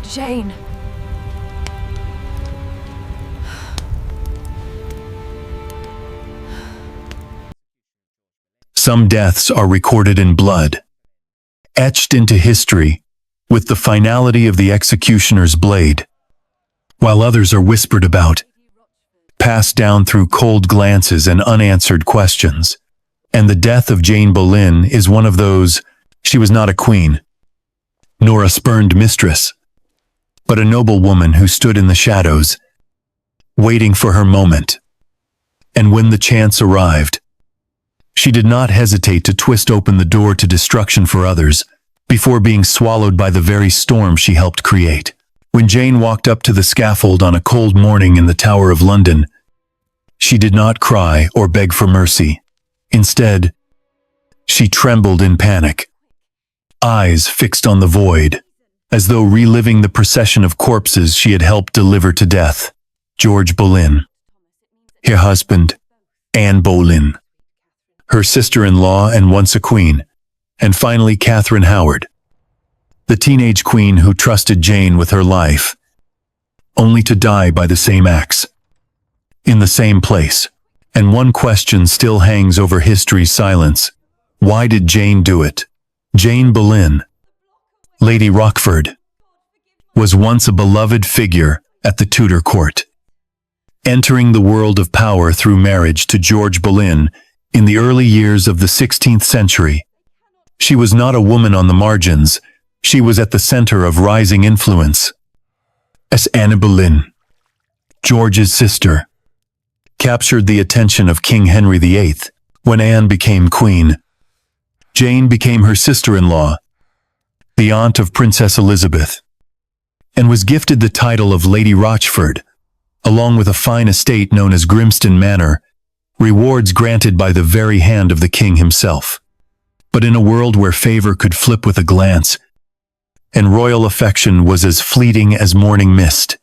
Jane. Some deaths are recorded in blood, etched into history with the finality of the executioner's blade, while others are whispered about, passed down through cold glances and unanswered questions. And the death of Jane Boleyn is one of those. She was not a queen, nor a spurned mistress, but a noble woman who stood in the shadows, waiting for her moment. And when the chance arrived, she did not hesitate to twist open the door to destruction for others, before being swallowed by the very storm she helped create. When Jane walked up to the scaffold on a cold morning in the Tower of London, she did not cry or beg for mercy. Instead, she trembled in panic, eyes fixed on the void, as though reliving the procession of corpses she had helped deliver to death. George Boleyn, her husband, Anne Boleyn, her sister-in-law and once a queen, and finally Catherine Howard, the teenage queen who trusted Jane with her life, only to die by the same axe, in the same place. And one question still hangs over history's silence. Why did Jane do it? Jane Boleyn, Lady Rochford, was once a beloved figure at the Tudor court. Entering the world of power through marriage to George Boleyn in the early years of the 16th century, she was not a woman on the margins. She was at the center of rising influence. As Anne Boleyn, George's sister, captured the attention of King Henry VIII when Anne became queen, Jane became her sister-in-law, the aunt of Princess Elizabeth, and was gifted the title of Lady Rochford, along with a fine estate known as Grimston Manor, rewards granted by the very hand of the king himself. But in a world where favor could flip with a glance, and royal affection was as fleeting as morning mist,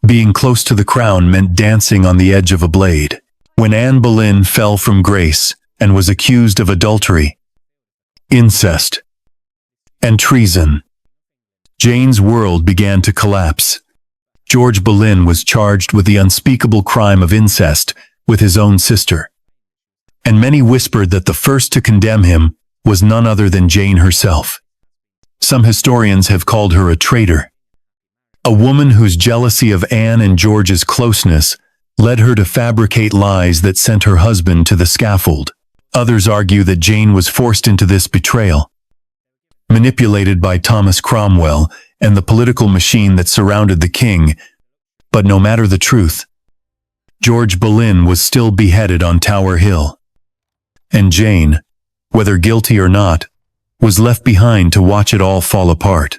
being close to the crown meant dancing on the edge of a blade. When Anne Boleyn fell from grace and was accused of adultery, incest, and treason, Jane's world began to collapse. George Boleyn was charged with the unspeakable crime of incest with his own sister, and many whispered that the first to condemn him was none other than Jane herself. Some historians have called her a traitor, a woman whose jealousy of Anne and George's closeness led her to fabricate lies that sent her husband to the scaffold. Others argue that Jane was forced into this betrayal, manipulated by Thomas Cromwell and the political machine that surrounded the king. But no matter the truth, George Boleyn was still beheaded on Tower Hill, and Jane, whether guilty or not, was left behind to watch it all fall apart,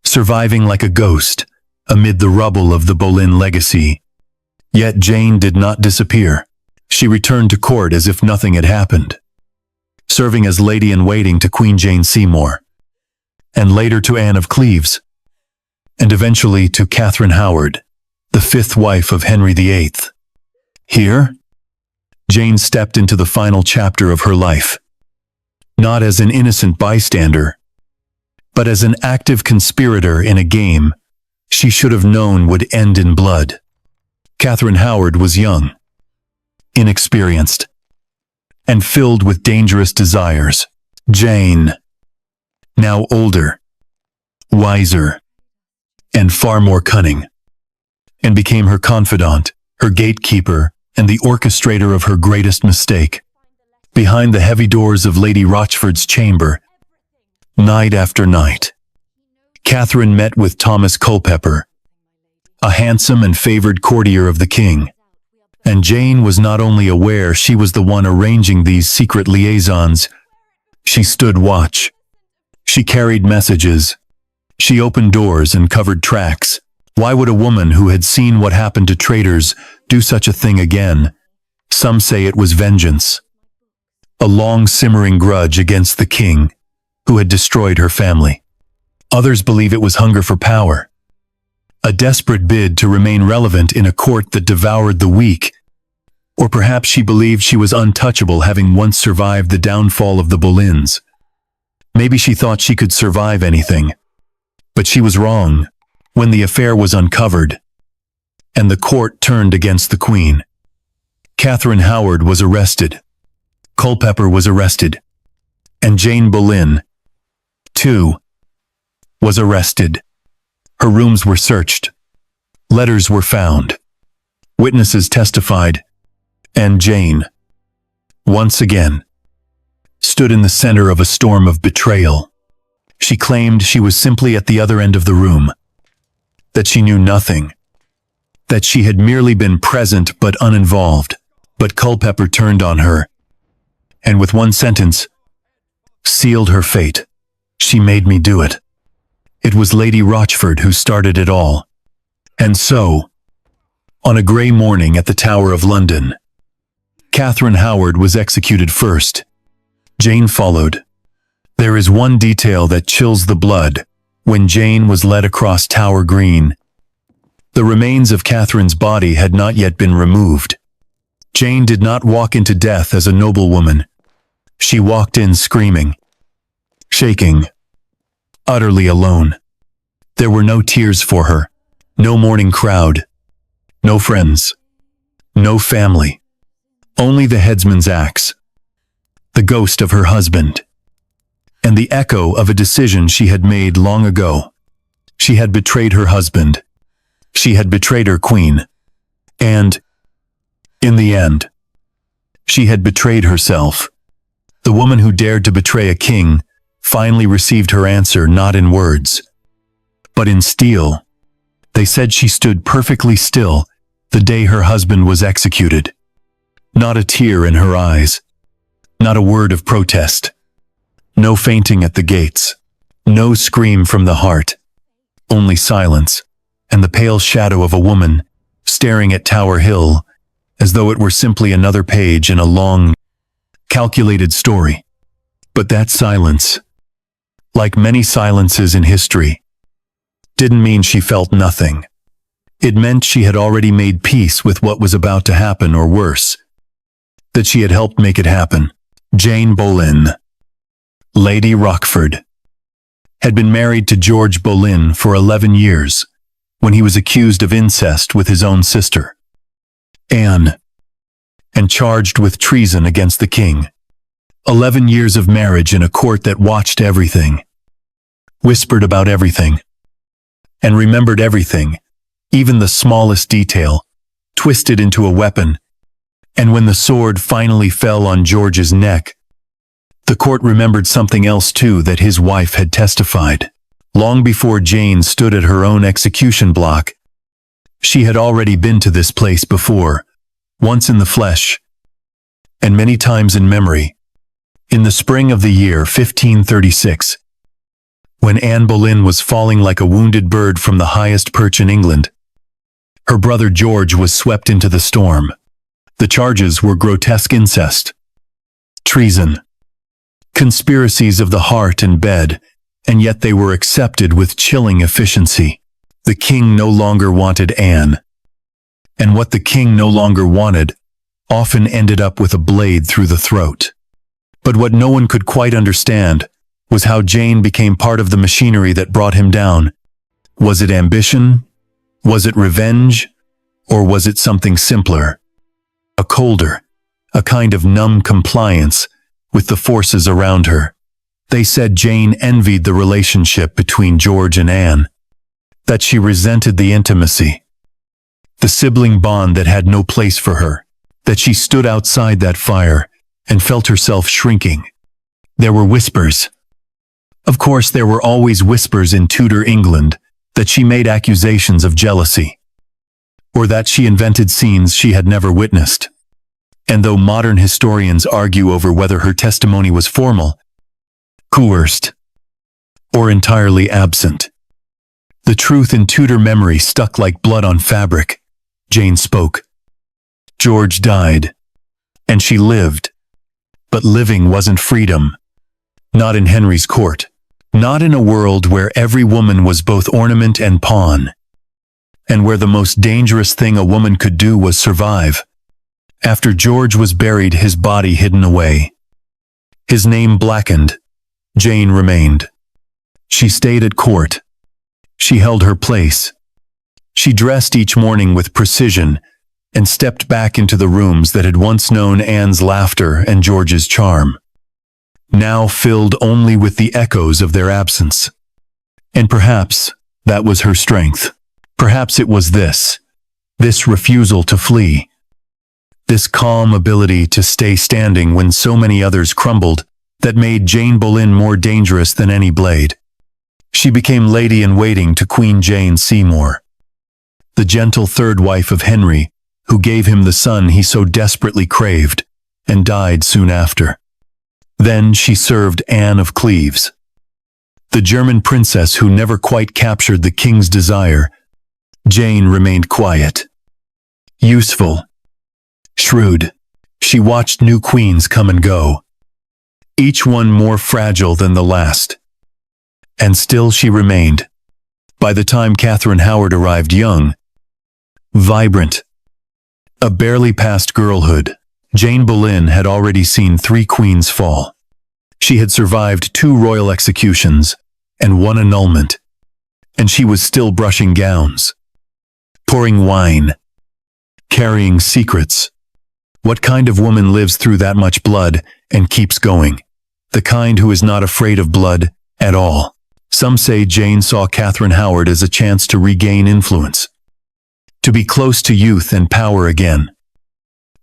surviving like a ghost amid the rubble of the Boleyn legacy. Yet Jane did not disappear. She returned to court as if nothing had happened, serving as lady-in-waiting to Queen Jane Seymour, and later to Anne of Cleves, and eventually to Catherine Howard, the fifth wife of Henry VIII. Here, Jane stepped into the final chapter of her life, not as an innocent bystander, but as an active conspirator in a game she should have known would end in blood. Catherine Howard was young, inexperienced, and filled with dangerous desires. Jane, now older, wiser, and far more cunning, and became her confidant, her gatekeeper, and the orchestrator of her greatest mistake. Behind the heavy doors of Lady Rochford's chamber, night after night, Catherine met with Thomas Culpeper, a handsome and favored courtier of the king. And Jane was not only aware she was the one arranging these secret liaisons, she stood watch. She carried messages. She opened doors and covered tracks. Why would a woman who had seen what happened to traitors do such a thing again? Some say it was vengeance, a long simmering grudge against the king, who had destroyed her family. Others believe it was hunger for power, a desperate bid to remain relevant in a court that devoured the weak. Or perhaps she believed she was untouchable, having once survived the downfall of the Boleyns. Maybe she thought she could survive anything, But she was wrong when the affair was uncovered, and the court turned against the Queen. Catherine Howard was arrested. Culpeper was arrested. And Jane Boleyn, too, was arrested. Her rooms were searched. Letters were found. Witnesses testified. And Jane, once again, stood in the center of a storm of betrayal. She claimed she was simply at the other end of the room, that she knew nothing, that she had merely been present but uninvolved. But Culpeper turned on her, and with one sentence, sealed her fate. She made me do it. It was Lady Rochford who started it all. And so, on a grey morning at the Tower of London, Catherine Howard was executed first. Jane followed. There is one detail that chills the blood. When Jane was led across Tower Green, the remains of Catherine's body had not yet been removed. Jane did not walk into death as a noblewoman. She walked in screaming, shaking, utterly alone. There were no tears for her, no mourning crowd, no friends, no family. Only the headsman's axe, the ghost of her husband, and the echo of a decision she had made long ago. She had betrayed her husband. She had betrayed her queen. And, in the end, she had betrayed herself. The woman who dared to betray a king finally received her answer not in words, but in steel. They said she stood perfectly still the day her husband was executed. Not a tear in her eyes, not a word of protest, no fainting at the gates, no scream from the heart, only silence and the pale shadow of a woman staring at Tower Hill as though it were simply another page in a long, calculated story. But that silence, like many silences in history, didn't mean she felt nothing. It meant she had already made peace with what was about to happen, or worse, that she had helped make it happen. Jane Boleyn, Lady Rochford, had been married to George Boleyn for 11 years when he was accused of incest with his own sister, Anne, and charged with treason against the king. 11 years of marriage in a court that watched everything, whispered about everything, and remembered everything, even the smallest detail, twisted into a weapon. And when the sword finally fell on George's neck, the court remembered something else too that his wife had testified. Long before Jane stood at her own execution block, she had already been to this place before, once in the flesh, and many times in memory. In the spring of the year 1536, when Anne Boleyn was falling like a wounded bird from the highest perch in England, her brother George was swept into the storm. The charges were grotesque incest, treason, conspiracies of the heart and bed, and yet they were accepted with chilling efficiency. The king no longer wanted Anne, and what the king no longer wanted often ended up with a blade through the throat. But what no one could quite understand was how Jane became part of the machinery that brought him down. Was it ambition? Was it revenge? Or was it something simpler? A colder, a kind of numb compliance with the forces around her. They said Jane envied the relationship between George and Anne, that she resented the intimacy, the sibling bond that had no place for her, that she stood outside that fire and felt herself shrinking. There were whispers. Of course, there were always whispers in Tudor England that she made accusations of jealousy, or that she invented scenes she had never witnessed. And though modern historians argue over whether her testimony was formal, coerced, or entirely absent, the truth in Tudor memory stuck like blood on fabric. Jane spoke. George died, and she lived. But living wasn't freedom. Not in Henry's court. Not in a world where every woman was both ornament and pawn, and where the most dangerous thing a woman could do was survive. After George was buried, his body hidden away, his name blackened, Jane remained. She stayed at court, She held her place. She dressed each morning with precision and stepped back into the rooms that had once known Anne's laughter and George's charm, now filled only with the echoes of their absence. And perhaps that was her strength. Perhaps it was this refusal to flee, this calm ability to stay standing when so many others crumbled, that made Jane Boleyn more dangerous than any blade. She became lady-in-waiting to Queen Jane Seymour, the gentle third wife of Henry, who gave him the son he so desperately craved, and died soon after. Then she served Anne of Cleves, the German princess who never quite captured the king's desire. Jane remained quiet, useful, shrewd. She watched new queens come and go, each one more fragile than the last. And still she remained. By the time Catherine Howard arrived, young, vibrant, a barely past girlhood, Jane Boleyn had already seen 3 queens fall. She had survived 2 royal executions and 1 annulment, and she was still brushing gowns, pouring wine, carrying secrets. What kind of woman lives through that much blood and keeps going? The kind who is not afraid of blood at all. Some say Jane saw Catherine Howard as a chance to regain influence, to be close to youth and power again,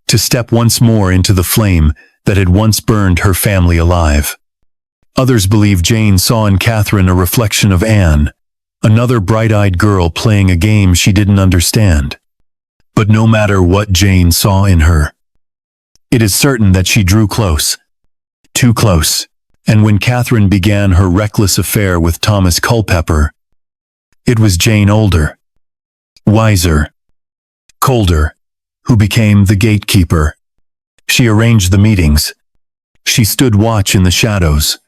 to step once more into the flame that had once burned her family alive. Others believe Jane saw in Catherine a reflection of Anne, another bright-eyed girl playing a game she didn't understand. But no matter what Jane saw in her, it is certain that she drew close, too close. And when Catherine began her reckless affair with Thomas Culpeper, it was Jane, older, wiser, colder, who became the gatekeeper. She arranged the meetings. She stood watch in the shadows.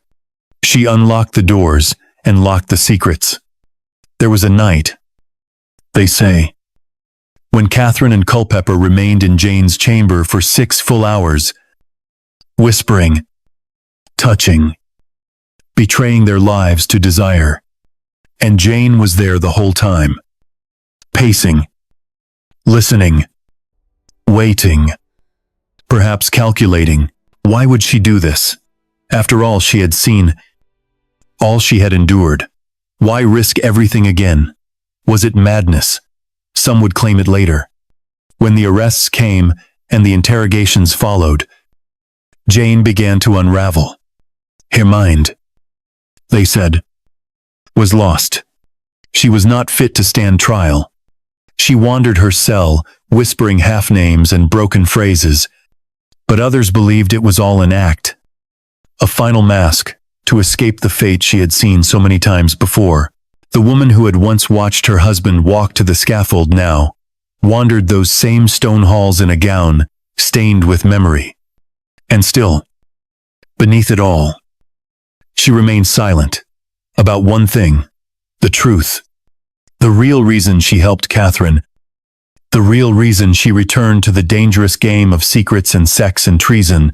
She unlocked the doors and locked the secrets. There was a night, they say, when Catherine and Culpeper remained in Jane's chamber for 6 full hours, whispering, touching, betraying their lives to desire. And Jane was there the whole time, pacing, listening, waiting, perhaps calculating. Why would she do this? After all she had seen, all she had endured. Why risk everything again? Was it madness? Some would claim it later. When the arrests came and the interrogations followed, Jane began to unravel. Her mind, they said, was lost. She was not fit to stand trial. She wandered her cell, whispering half-names and broken phrases, but others believed it was all an act, a final mask to escape the fate she had seen so many times before. The woman who had once watched her husband walk to the scaffold now wandered those same stone halls in a gown stained with memory. And still, beneath it all, she remained silent about one thing, the truth. The real reason she helped Catherine, the real reason she returned to the dangerous game of secrets and sex and treason,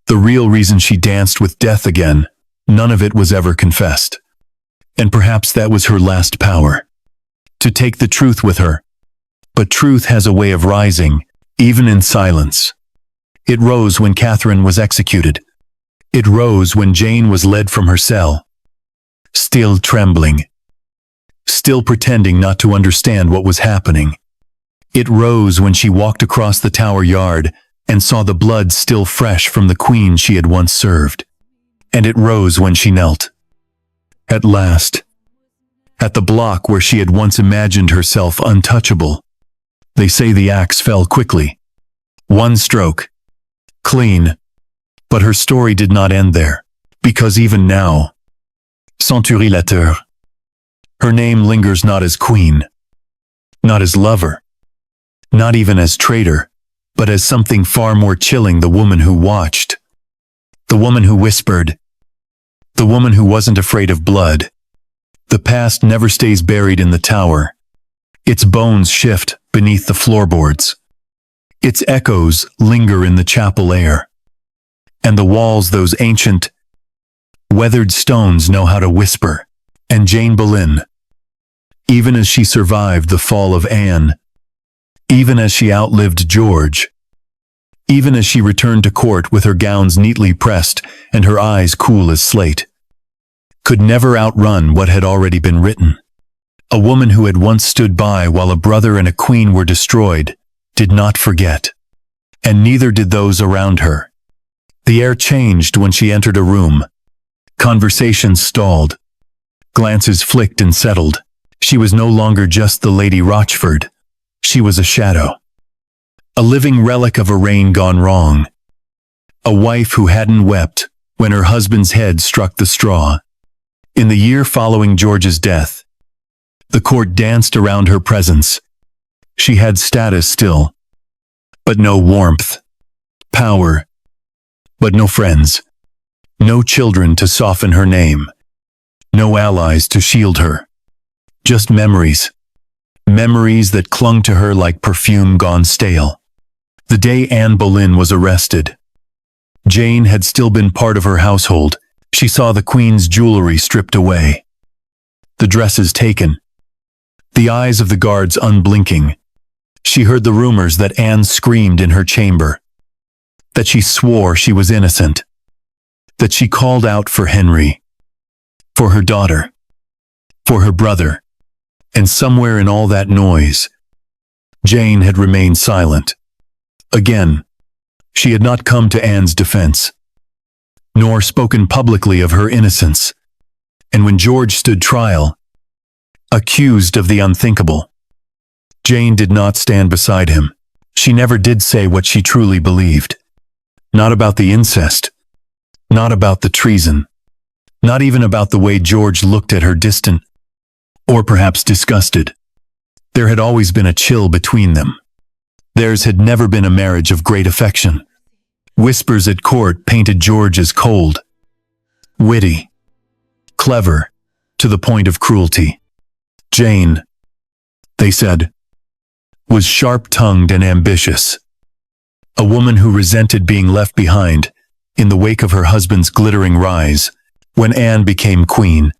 the real reason she danced with death again, none of it was ever confessed. And perhaps that was her last power, to take the truth with her. But truth has a way of rising, even in silence. It rose when Catherine was executed. It rose when Jane was led from her cell, still trembling, still pretending not to understand what was happening. It rose when she walked across the Tower Yard and saw the blood still fresh from the queen she had once served. And it rose when she knelt, at last, at the block where she had once imagined herself untouchable. They say the axe fell quickly. One stroke, clean. But her story did not end there, because even now, Centurilateur, her name lingers not as queen, not as lover, not even as traitor, but as something far more chilling: the woman who watched, the woman who whispered, the woman who wasn't afraid of blood. The past never stays buried in the tower. Its bones shift beneath the floorboards. Its echoes linger in the chapel air. And the walls, those ancient, weathered stones, know how to whisper. And Jane Boleyn, even as she survived the fall of Anne, even as she outlived George, even as she returned to court with her gowns neatly pressed and her eyes cool as slate, could never outrun what had already been written. A woman who had once stood by while a brother and a queen were destroyed did not forget, and neither did those around her. The air changed when she entered a room. Conversations stalled. Glances flicked and settled. She was no longer just the Lady Rochford. She was a shadow. A living relic of a reign gone wrong. A wife who hadn't wept when her husband's head struck the straw. In the year following George's death, the court danced around her presence. She had status still, but no warmth. Power, but no friends. No children to soften her name. No allies to shield her. Just memories. Memories that clung to her like perfume gone stale. The day Anne Boleyn was arrested, Jane had still been part of her household. She saw the Queen's jewelry stripped away, the dresses taken, the eyes of the guards unblinking. She heard the rumors that Anne screamed in her chamber, that she swore she was innocent, that she called out for Henry, for her daughter, for her brother, and somewhere in all that noise, Jane had remained silent. Again, she had not come to Anne's defense, nor spoken publicly of her innocence. And when George stood trial, accused of the unthinkable, Jane did not stand beside him. She never did say what she truly believed. Not about the incest, not about the treason, not even about the way George looked at her distant, or perhaps disgusted. There had always been a chill between them. Theirs had never been a marriage of great affection. Whispers at court painted George as cold, witty, clever, to the point of cruelty. Jane, they said, was sharp-tongued and ambitious. A woman who resented being left behind in the wake of her husband's glittering rise when Anne became queen.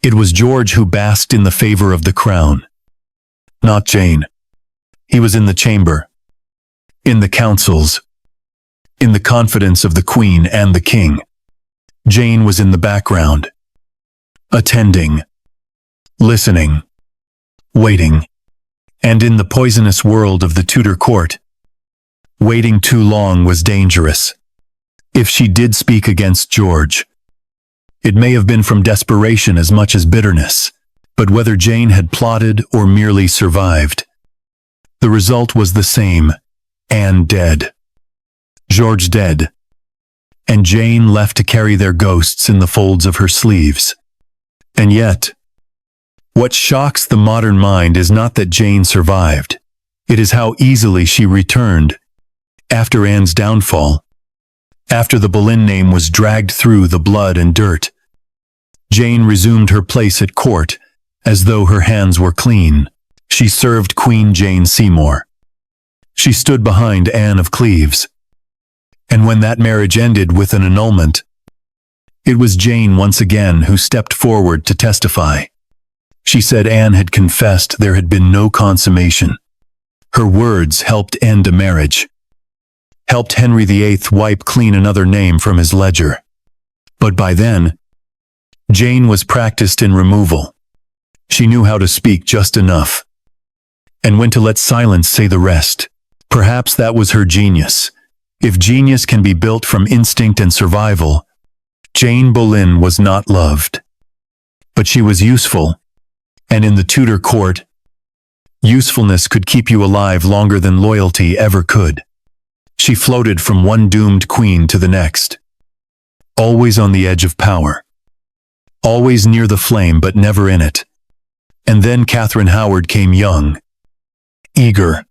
It was George who basked in the favor of the crown, not Jane. He was in the chamber, in the councils, in the confidence of the Queen and the King. Jane was in the background, attending, listening, waiting, and in the poisonous world of the Tudor court, waiting too long was dangerous. If she did speak against George, it may have been from desperation as much as bitterness, but whether Jane had plotted or merely survived, the result was the same: Anne dead, George dead, and Jane left to carry their ghosts in the folds of her sleeves. And yet, what shocks the modern mind is not that Jane survived. It is how easily she returned after Anne's downfall. After the Boleyn name was dragged through the blood and dirt, Jane resumed her place at court as though her hands were clean. She served Queen Jane Seymour. She stood behind Anne of Cleves. And when that marriage ended with an annulment, it was Jane once again who stepped forward to testify. She said Anne had confessed there had been no consummation. Her words helped end a marriage, helped Henry VIII wipe clean another name from his ledger. But by then, Jane was practiced in removal. She knew how to speak just enough, and when to let silence say the rest. Perhaps that was her genius. If genius can be built from instinct and survival, Jane Boleyn was not loved. But she was useful, and in the Tudor court, usefulness could keep you alive longer than loyalty ever could. She floated from one doomed queen to the next, always on the edge of power, always near the flame but never in it. And then Catherine Howard came, young, eager,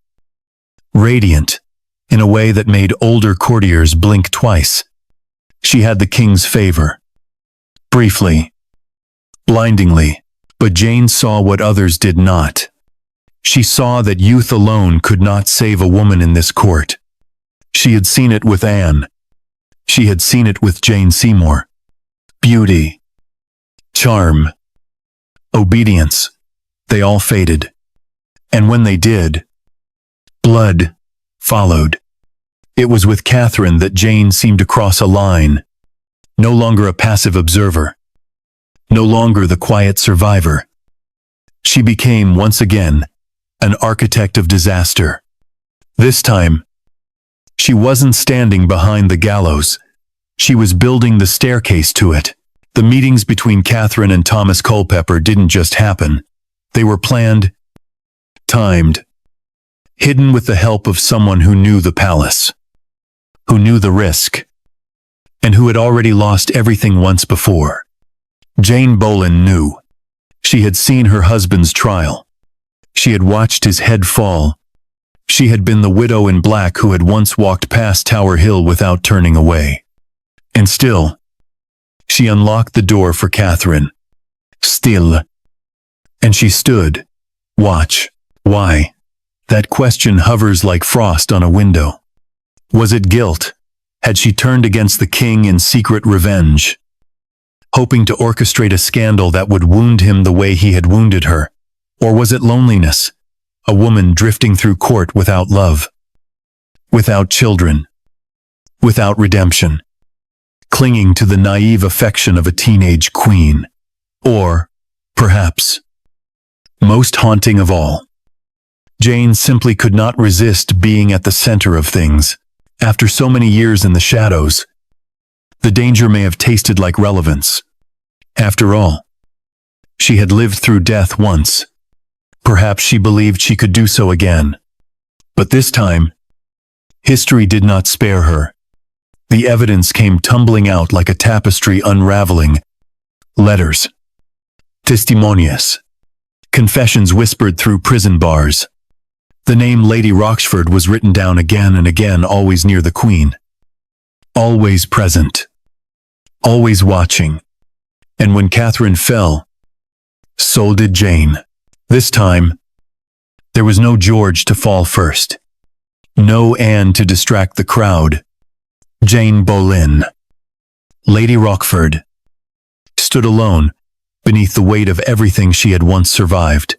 radiant, in a way that made older courtiers blink twice. She had the king's favor. Briefly, blindingly, but Jane saw what others did not. She saw that youth alone could not save a woman in this court. She had seen it with Anne. She had seen it with Jane Seymour. Beauty, charm, obedience, they all faded. And when they did, blood followed. It was with Catherine that Jane seemed to cross a line, no longer a passive observer, no longer the quiet survivor. She became, once again, an architect of disaster. This time, she wasn't standing behind the gallows. She was building the staircase to it. The meetings between Catherine and Thomas Culpeper didn't just happen. They were planned, timed, hidden with the help of someone who knew the palace, who knew the risk, and who had already lost everything once before. Jane Boleyn knew. She had seen her husband's trial. She had watched his head fall. She had been the widow in black who had once walked past Tower Hill without turning away. And still, she unlocked the door for Catherine. Still. And she stood. Watch. Why? That question hovers like frost on a window. Was it guilt? Had she turned against the king in secret revenge, hoping to orchestrate a scandal that would wound him the way he had wounded her? Or was it loneliness? A woman drifting through court without love, without children, without redemption, clinging to the naive affection of a teenage queen. Or, perhaps, most haunting of all, Jane simply could not resist being at the center of things. After so many years in the shadows, the danger may have tasted like relevance. After all, she had lived through death once. Perhaps she believed she could do so again. But this time, history did not spare her. The evidence came tumbling out like a tapestry unraveling. Letters, testimonies, confessions whispered through prison bars. The name Lady Rochford was written down again and again, always near the Queen. Always present. Always watching. And when Catherine fell, so did Jane. This time, there was no George to fall first. No Anne to distract the crowd. Jane Boleyn, Lady Rochford, stood alone beneath the weight of everything she had once survived.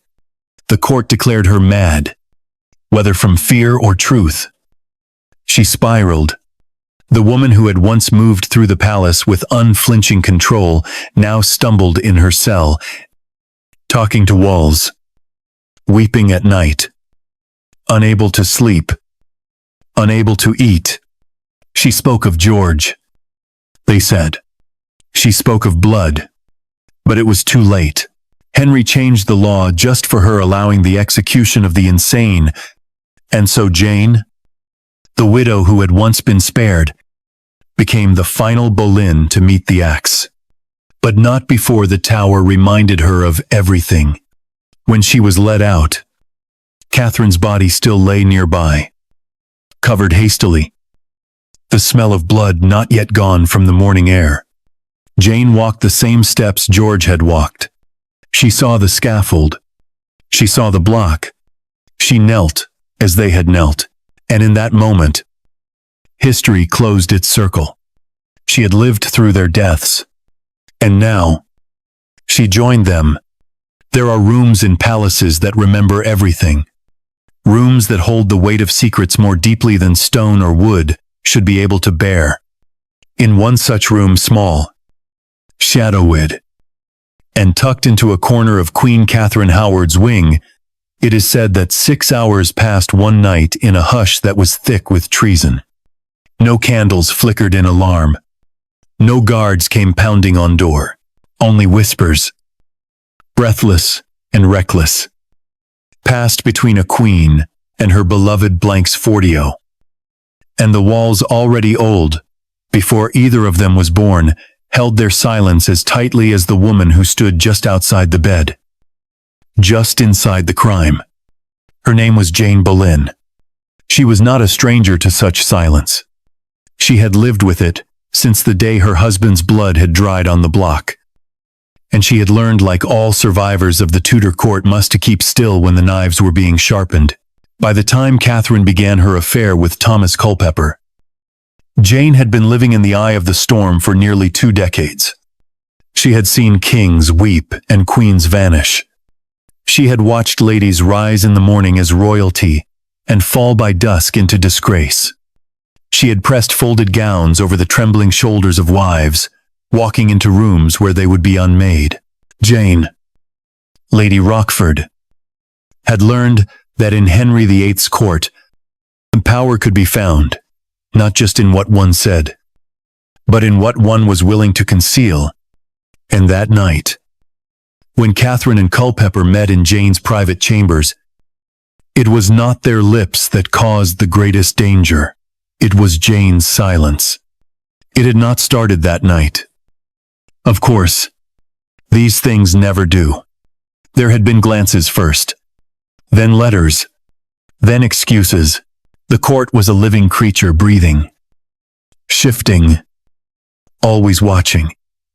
The court declared her mad, whether from fear or truth. She spiraled. The woman who had once moved through the palace with unflinching control now stumbled in her cell, talking to walls, weeping at night, unable to sleep, unable to eat. She spoke of George, they said. She spoke of blood, but it was too late. Henry changed the law just for her, allowing the execution of the insane. And so Jane, the widow who had once been spared, became the final Boleyn to meet the axe. But not before the tower reminded her of everything. When she was let out, Catherine's body still lay nearby, covered hastily, the smell of blood not yet gone from the morning air. Jane walked the same steps George had walked. She saw the scaffold. She saw the block. She knelt as they had knelt, and in that moment, history closed its circle. She had lived through their deaths, and now, she joined them. There are rooms in palaces that remember everything. Rooms that hold the weight of secrets more deeply than stone or wood should be able to bear. In one such room, small, shadowed, and tucked into a corner of Queen Catherine Howard's wing, it is said that 6 hours passed one night in a hush that was thick with treason. No candles flickered in alarm. No guards came pounding on door. Only whispers, breathless and reckless, passed between a queen and her beloved Blanx-Fortio. And the walls, already old, before either of them was born, held their silence as tightly as the woman who stood just outside the bed, just inside the crime. Her name was Jane Boleyn. She was not a stranger to such silence. She had lived with it since the day her husband's blood had dried on the block. And she had learned, like all survivors of the Tudor court, must to keep still when the knives were being sharpened. By the time Catherine began her affair with Thomas Culpeper, Jane had been living in the eye of the storm for nearly 2 decades. She had seen kings weep and queens vanish, She had watched ladies rise in the morning as royalty and fall by dusk into disgrace. She had pressed folded gowns over the trembling shoulders of wives, walking into rooms where they would be unmade. Jane, Lady Rochford, had learned that in Henry VIII's court, power could be found, not just in what one said, but in what one was willing to conceal. And that night, when Catherine and Culpeper met in Jane's private chambers, it was not their lips that caused the greatest danger. It was Jane's silence. It had not started that night. Of course, these things never do. There had been glances first, then letters, then excuses. The court was a living creature breathing, shifting, always watching,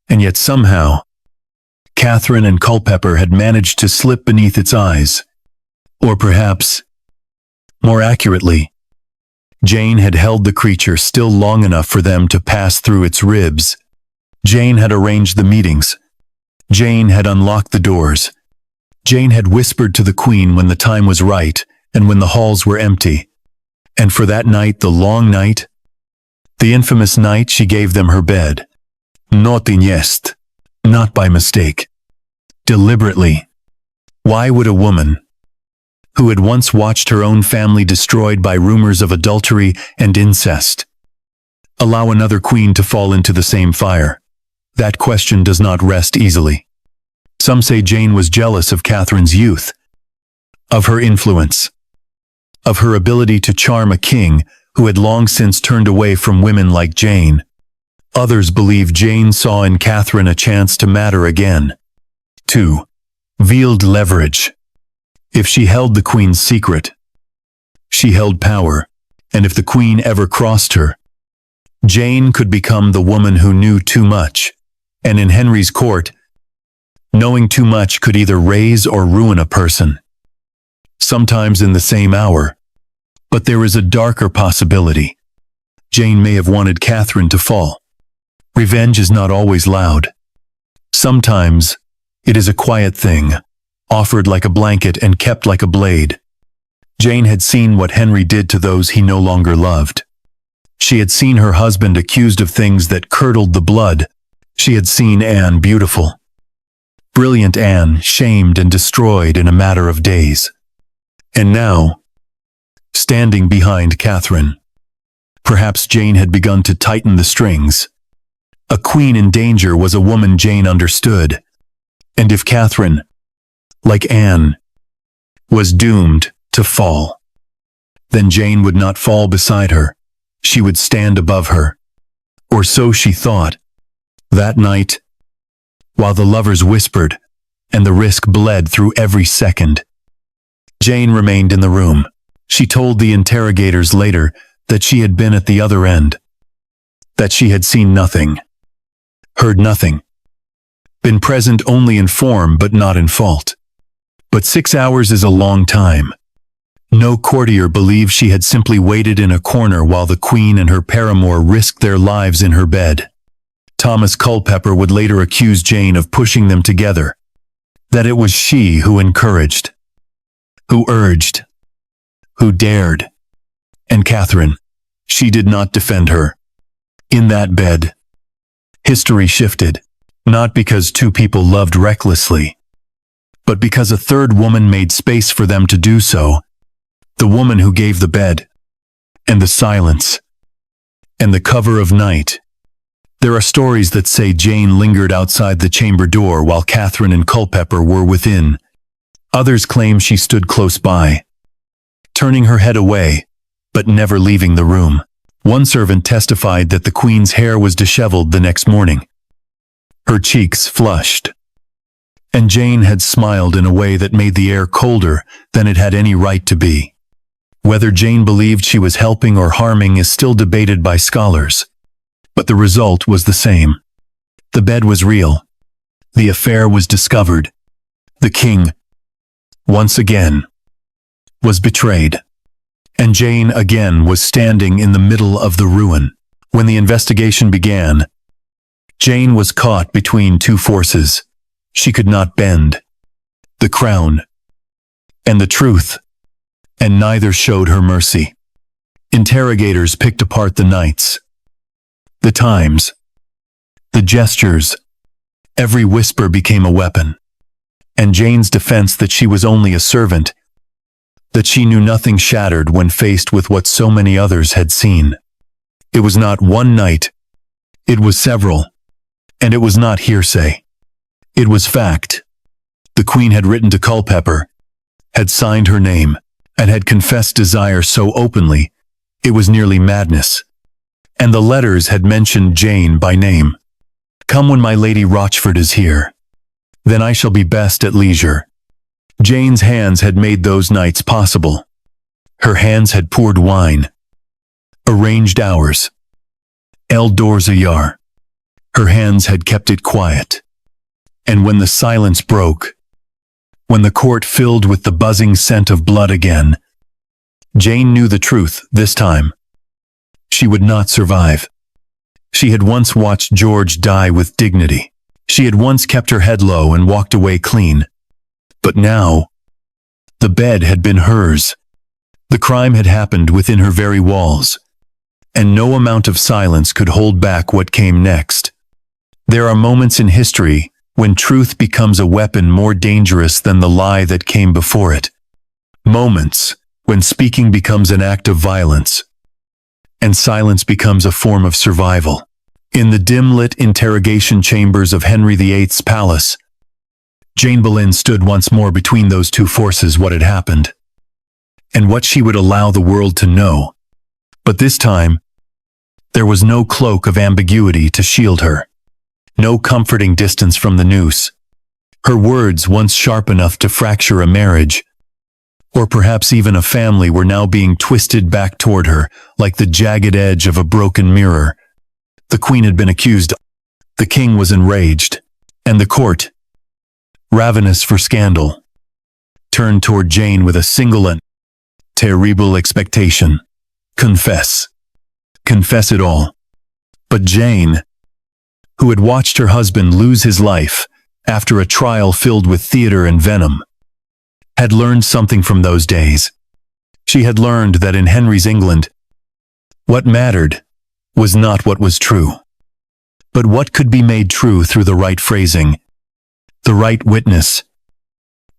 and yet somehow, Catherine and Culpeper had managed to slip beneath its eyes. Or perhaps, more accurately, Jane had held the creature still long enough for them to pass through its ribs. Jane had arranged the meetings. Jane had unlocked the doors. Jane had whispered to the Queen when the time was right and when the halls were empty. And for that night, the long night, the infamous night, she gave them her bed. Not in jest, not by mistake. Deliberately. Why would a woman, who had once watched her own family destroyed by rumors of adultery and incest, allow another queen to fall into the same fire? That question does not rest easily. Some say Jane was jealous of Catherine's youth, of her influence, of her ability to charm a king who had long since turned away from women like Jane. Others believe Jane saw in Catherine a chance to matter again. 2. Veiled leverage. If she held the Queen's secret, she held power, and if the Queen ever crossed her, Jane could become the woman who knew too much, and in Henry's court, knowing too much could either raise or ruin a person, sometimes in the same hour. But there is a darker possibility. Jane may have wanted Catherine to fall. Revenge is not always loud. Sometimes it is a quiet thing, offered like a blanket and kept like a blade. Jane had seen what Henry did to those he no longer loved. She had seen her husband accused of things that curdled the blood. She had seen Anne beautiful, brilliant Anne shamed and destroyed in a matter of days. And now, standing behind Catherine, perhaps Jane had begun to tighten the strings. A queen in danger was a woman Jane understood. And if Catherine, like Anne, was doomed to fall, then Jane would not fall beside her. She would stand above her. Or so she thought. That night, while the lovers whispered, and the risk bled through every second, Jane remained in the room. She told the interrogators later that she had been at the other end, that she had seen nothing, heard nothing, been present only in form but not in fault. But 6 hours is a long time. No courtier believed she had simply waited in a corner while the Queen and her paramour risked their lives in her bed. Thomas Culpeper would later accuse Jane of pushing them together, that it was she who encouraged, who urged, who dared. And Catherine, she did not defend her. In that bed, history shifted, not because two people loved recklessly, but because a third woman made space for them to do so. The woman who gave the bed, and the silence, and the cover of night. There are stories that say Jane lingered outside the chamber door while Catherine and Culpeper were within. Others claim she stood close by, turning her head away, but never leaving the room. One servant testified that the Queen's hair was disheveled the next morning, her cheeks flushed, and Jane had smiled in a way that made the air colder than it had any right to be. Whether Jane believed she was helping or harming is still debated by scholars, but the result was the same. The bed was real. The affair was discovered. The king, once again, was betrayed. And Jane again was standing in the middle of the ruin. When the investigation began, Jane was caught between two forces. She could not bend. The crown, and the truth, and neither showed her mercy. Interrogators picked apart the nights, the times, the gestures. Every whisper became a weapon. And Jane's defense that she was only a servant, that she knew nothing, shattered when faced with what so many others had seen. It was not one night, it was several, and it was not hearsay. It was fact. The Queen had written to Culpeper, had signed her name, and had confessed desire so openly, it was nearly madness. And the letters had mentioned Jane by name. "Come when my Lady Rochford is here. Then I shall be best at leisure." Jane's hands had made those nights possible. Her hands had poured wine, arranged hours, held doors ajar. Her hands had kept it quiet. And when the silence broke, when the court filled with the buzzing scent of blood again, Jane knew the truth this time. She would not survive. She had once watched George die with dignity. She had once kept her head low and walked away clean. But now, the bed had been hers. The crime had happened within her very walls, and no amount of silence could hold back what came next. There are moments in history when truth becomes a weapon more dangerous than the lie that came before it. Moments when speaking becomes an act of violence, and silence becomes a form of survival. In the dim-lit interrogation chambers of Henry VIII's palace, Jane Boleyn stood once more between those two forces: what had happened, and what she would allow the world to know. But this time, there was no cloak of ambiguity to shield her, no comforting distance from the noose. Her words, once sharp enough to fracture a marriage, or perhaps even a family, were now being twisted back toward her like the jagged edge of a broken mirror. The Queen had been accused. The King was enraged, and the court, ravenous for scandal, turned toward Jane with a single and terrible expectation. Confess. Confess it all. But Jane, who had watched her husband lose his life after a trial filled with theater and venom, had learned something from those days. She had learned that in Henry's England, what mattered was not what was true, but what could be made true through the right phrasing, the right witness,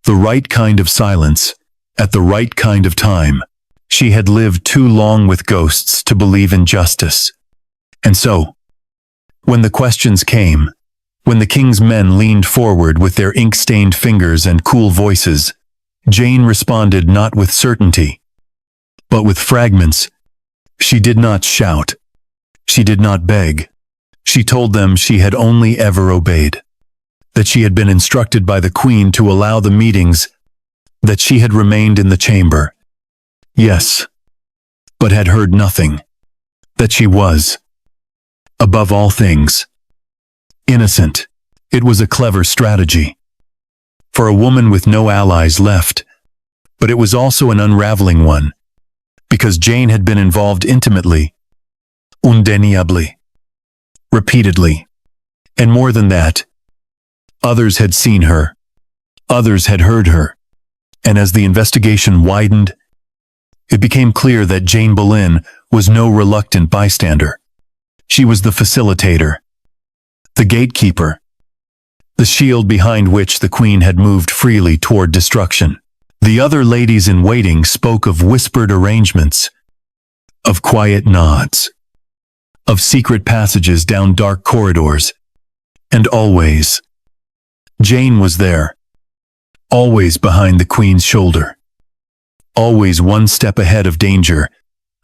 the right kind of silence, at the right kind of time. She had lived too long with ghosts to believe in justice. And so, when the questions came, when the King's men leaned forward with their ink-stained fingers and cool voices, Jane responded not with certainty, but with fragments. She did not shout. She did not beg. She told them she had only ever obeyed, that she had been instructed by the Queen to allow the meetings, that she had remained in the chamber. Yes, but had heard nothing, that she was, above all things, innocent. It was a clever strategy for a woman with no allies left, but it was also an unraveling one, because Jane had been involved intimately, undeniably, repeatedly, and more than that, others had seen her, others had heard her, and as the investigation widened, it became clear that Jane Boleyn was no reluctant bystander. She was the facilitator, the gatekeeper, the shield behind which the Queen had moved freely toward destruction. The other ladies in waiting spoke of whispered arrangements, of quiet nods, of secret passages down dark corridors, and always, Jane was there, always behind the Queen's shoulder, always one step ahead of danger,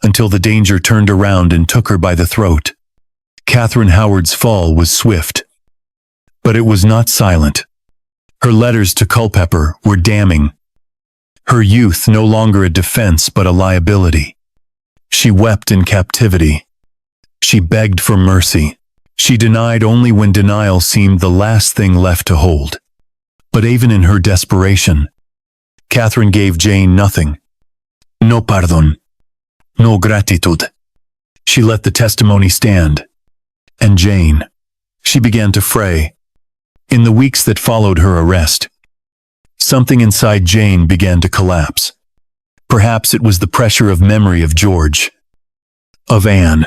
until the danger turned around and took her by the throat. Catherine Howard's fall was swift, but it was not silent. Her letters to Culpeper were damning. Her youth no longer a defense but a liability. She wept in captivity. She begged for mercy. She denied only when denial seemed the last thing left to hold. But even in her desperation, Catherine gave Jane nothing. No pardon. No gratitude. She let the testimony stand. And Jane, she began to fray. In the weeks that followed her arrest, Something inside Jane began to collapse. Perhaps it was the pressure of memory of George, of Anne,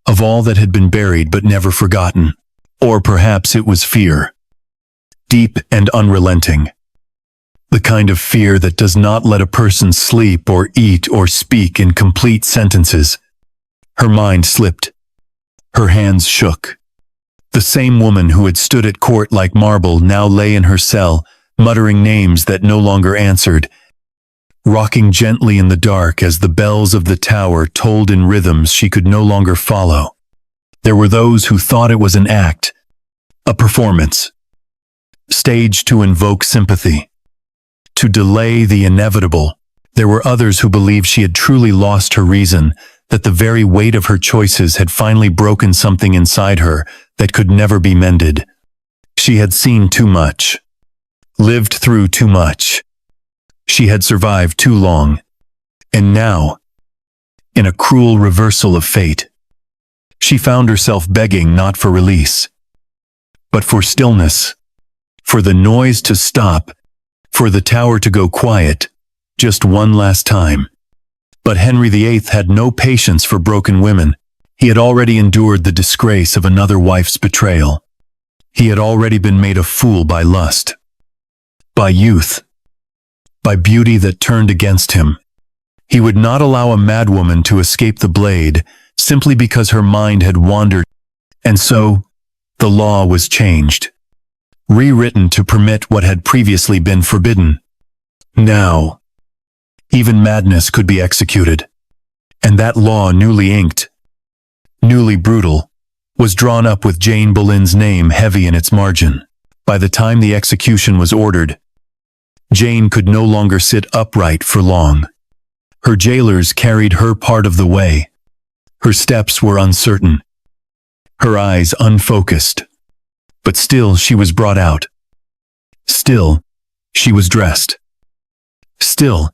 of all that had been buried but never forgotten. Or perhaps it was fear, deep and unrelenting. The kind of fear that does not let a person sleep or eat or speak in complete sentences. Her mind slipped. Her hands shook. The same woman who had stood at court like marble now lay in her cell, muttering names that no longer answered, rocking gently in the dark as the bells of the tower tolled in rhythms she could no longer follow. There were those who thought it was an act, a performance, staged to invoke sympathy, to delay the inevitable. There were others who believed she had truly lost her reason, that the very weight of her choices had finally broken something inside her that could never be mended. She had seen too much, lived through too much. She had survived too long. And now, in a cruel reversal of fate, she found herself begging not for release, but for stillness, for the noise to stop, for the tower to go quiet, just one last time. But Henry VIII had no patience for broken women. He had already endured the disgrace of another wife's betrayal. He had already been made a fool by lust, by youth, by beauty that turned against him. He would not allow a madwoman to escape the blade simply because her mind had wandered. And so, the law was changed, rewritten to permit what had previously been forbidden. Now, even madness could be executed. And that law, newly inked, newly brutal, was drawn up with Jane Boleyn's name heavy in its margin. By the time the execution was ordered, Jane could no longer sit upright for long. Her jailers carried her part of the way. Her steps were uncertain, her eyes unfocused. But still she was brought out. Still, she was dressed. Still,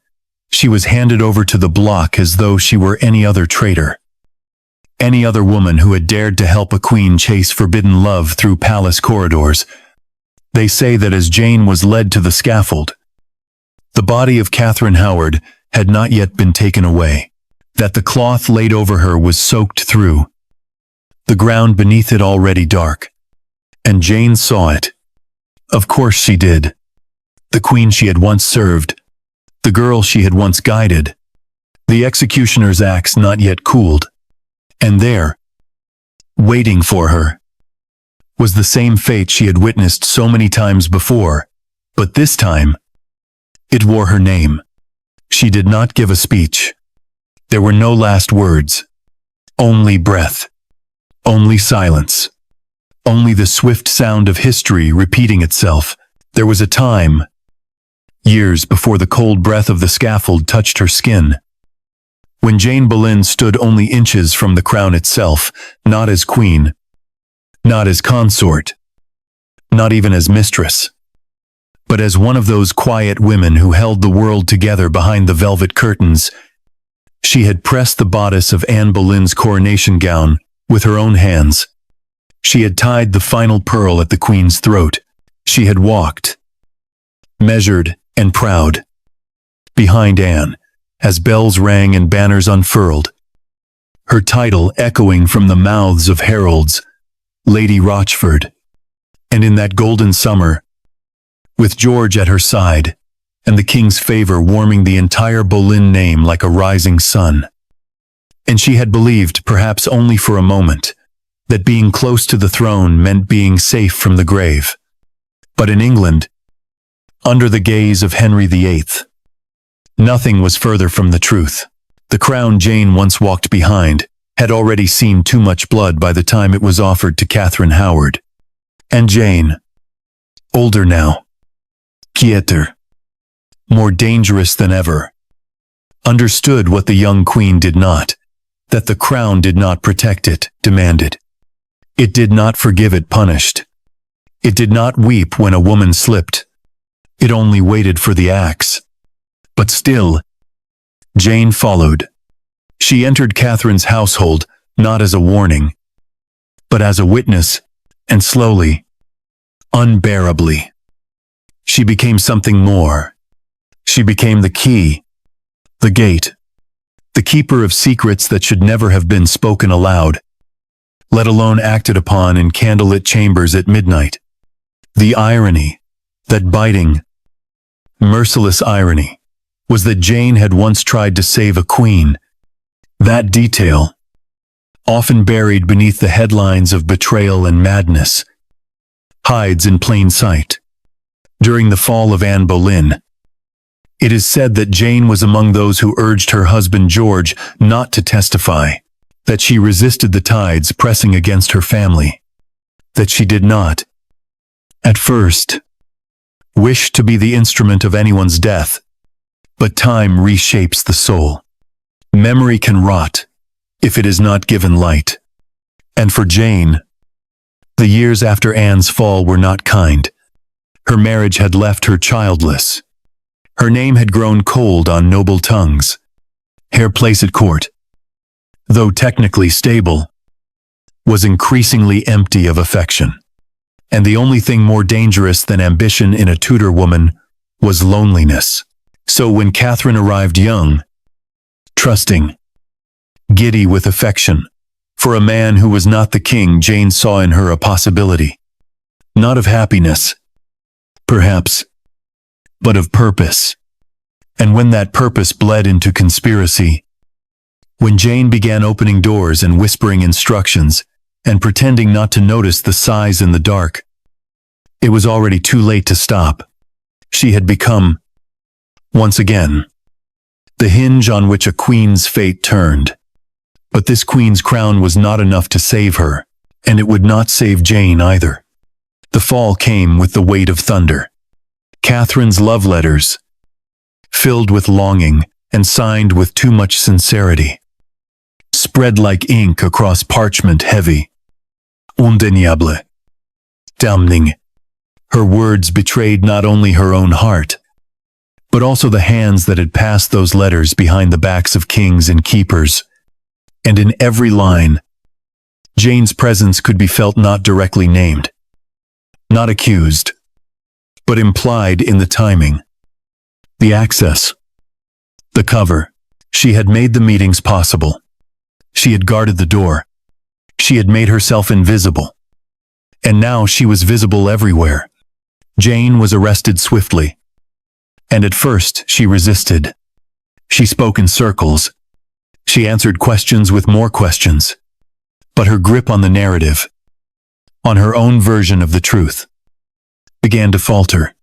she was handed over to the block as though she were any other traitor. Any other woman who had dared to help a queen chase forbidden love through palace corridors. They say that as Jane was led to the scaffold, the body of Catherine Howard had not yet been taken away, that the cloth laid over her was soaked through, the ground beneath it already dark. And Jane saw it. Of course she did. The queen she had once served, the girl she had once guided, the executioner's axe not yet cooled. And there, waiting for her, was the same fate she had witnessed so many times before, but this time, it wore her name. She did not give a speech. There were no last words. Only breath. Only silence. Only the swift sound of history repeating itself. There was a time, years before the cold breath of the scaffold touched her skin, when Jane Boleyn stood only inches from the crown itself, not as queen, not as consort, not even as mistress, but as one of those quiet women who held the world together behind the velvet curtains. She had pressed the bodice of Anne Boleyn's coronation gown with her own hands. She had tied the final pearl at the queen's throat. She had walked, measured and proud, behind Anne, as bells rang and banners unfurled, her title echoing from the mouths of heralds, Lady Rochford. And in that golden summer, with George at her side, and the king's favor warming the entire Boleyn name like a rising sun. And she had believed, perhaps only for a moment, that being close to the throne meant being safe from the grave. But in England, under the gaze of Henry VIII, nothing was further from the truth. The crown Jane once walked behind had already seen too much blood by the time it was offered to Catherine Howard. And Jane, older now, quieter, more dangerous than ever, understood what the young queen did not, that the crown did not protect it, demanded. It did not forgive it, punished. It did not weep when a woman slipped. It only waited for the axe. But still, Jane followed. She entered Catherine's household, not as a warning, but as a witness, and slowly, unbearably, She became something more. She became the key, the gate, the keeper of secrets that should never have been spoken aloud, let alone acted upon in candlelit chambers at midnight. The irony, that biting, merciless irony, was that Jane had once tried to save a queen. That detail, often buried beneath the headlines of betrayal and madness, hides in plain sight. During the fall of Anne Boleyn, it is said that Jane was among those who urged her husband George not to testify, that she resisted the tides pressing against her family, that she did not, at first, wish to be the instrument of anyone's death. But time reshapes the soul. Memory can rot if it is not given light. And for Jane, the years after Anne's fall were not kind. Her marriage had left her childless. Her name had grown cold on noble tongues. Her place at court, though technically stable, was increasingly empty of affection. And the only thing more dangerous than ambition in a Tudor woman was loneliness. So when Catherine arrived young, trusting, giddy with affection, for a man who was not the king, Jane saw in her a possibility. Not of happiness, perhaps, but of purpose. And when that purpose bled into conspiracy, when Jane began opening doors and whispering instructions, and pretending not to notice the sighs in the dark, it was already too late to stop. She had become, once again, the hinge on which a queen's fate turned. But this queen's crown was not enough to save her, and it would not save Jane either. The fall came with the weight of thunder. Catherine's love letters, filled with longing and signed with too much sincerity, spread like ink across parchment heavy. Indéniable, damning. Her words betrayed not only her own heart, but also the hands that had passed those letters behind the backs of kings and keepers. And in every line, Jane's presence could be felt, not directly named, not accused, but implied in the timing, the access, the cover. She had made the meetings possible. She had guarded the door. She had made herself invisible. And now she was visible everywhere. Jane was arrested swiftly. And at first she resisted. She spoke in circles. She answered questions with more questions. But her grip on the narrative, on her own version of the truth, began to falter.